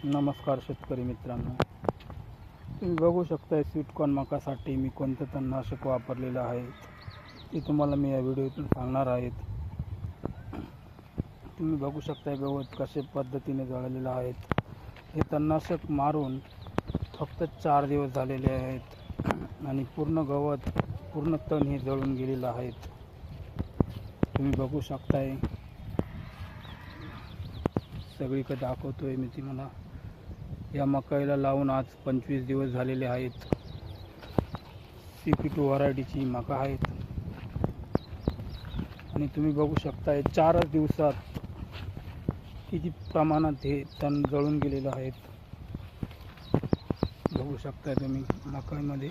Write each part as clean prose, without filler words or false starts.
नमस्कार शेतकरी मित्रांनो, तुम्ही बघू शकताय स्वीटकॉर्न मकासाठी मी कोणतं तणनाशक वापरलेलं आहे ते तुम्हाला मी या व्हिडिओतून सांगणार आहेत. तुम्ही बघू शकताय गवत कशा पद्धतीने जळलेलं आहेत. हे तणनाशक मारून फक्त 4 दिवस झालेले आहेत आणि पूर्ण तण हे जळून गेलेलं आहेत. तुम्ही बघू शकताय, सगळीकडे दाखवतोय मी तुम्हाला. या मकाईला लावून आज 25 दिवस झालेले आहेत. CP2 व्हरायटीची मका आहेत आणि तुम्ही बघू शकताय 4 दिवसात किती प्रमाणात हे तण जळून गेलेलं आहेत. बघू शकताय तुम्ही मकाईमध्ये.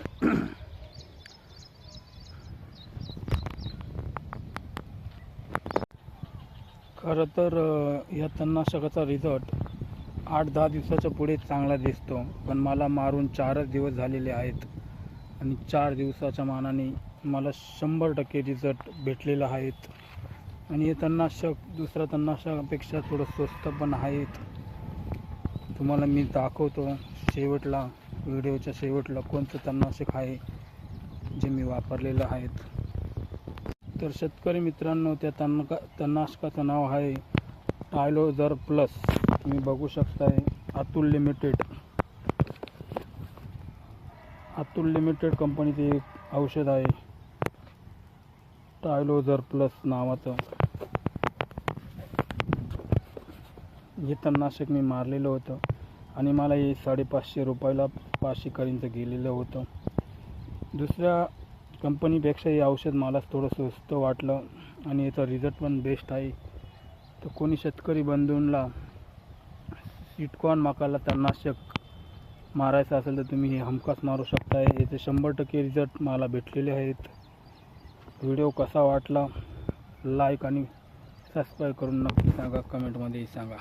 खरं तर या तणनाशकाचा रिझल्ट 8-10 दिवसाच्या पुढे चांगला दिसतो, पण मला मारून 4 दिवस झालेले आहेत आणि 4 दिवसाच्या मानाने मला 100% रिझल्ट भेटलेला आहेत. आणि हे तणनाशक दुसऱ्या तणनाशकापेक्षा थोडं स्वस्त पण आहेत. तुम्हाला मी दाखवतो शेवटला, व्हिडिओच्या शेवटला कोणतं तणनाशक आहे जे मी वापरलेलं आहेत. तर शेतकरी मित्रांनो, त्या तणनाशकाचं नाव आहे टायलोझर प्लस. तुम्ही बघू शकताय, अतुल लिमिटेड कंपनीचे एक औषध आहे टायलोझर प्लस नावाचं. हे तणनाशक मी मारलेलं होतं आणि मला हे 550 रुपयाला 500 करींचं गेलेलं होतं. दुसऱ्या कंपनीपेक्षा हे औषध मला थोडं स्वस्त वाटलं आणि याचा रिझल्ट पण बेस्ट आहे. तर कोणी शेतकरी बंधूंना स्वीटकॉर्न मकाला तणनाशक मारायचं असेल तर तुम्ही हे हमखास मारू शकताय. याचे 100% रिझल्ट मला भेटलेले आहेत. व्हिडिओ कसा वाटला लाईक आणि सबस्क्राईब करून नक्की सांगा, कमेंटमध्ये सांगा.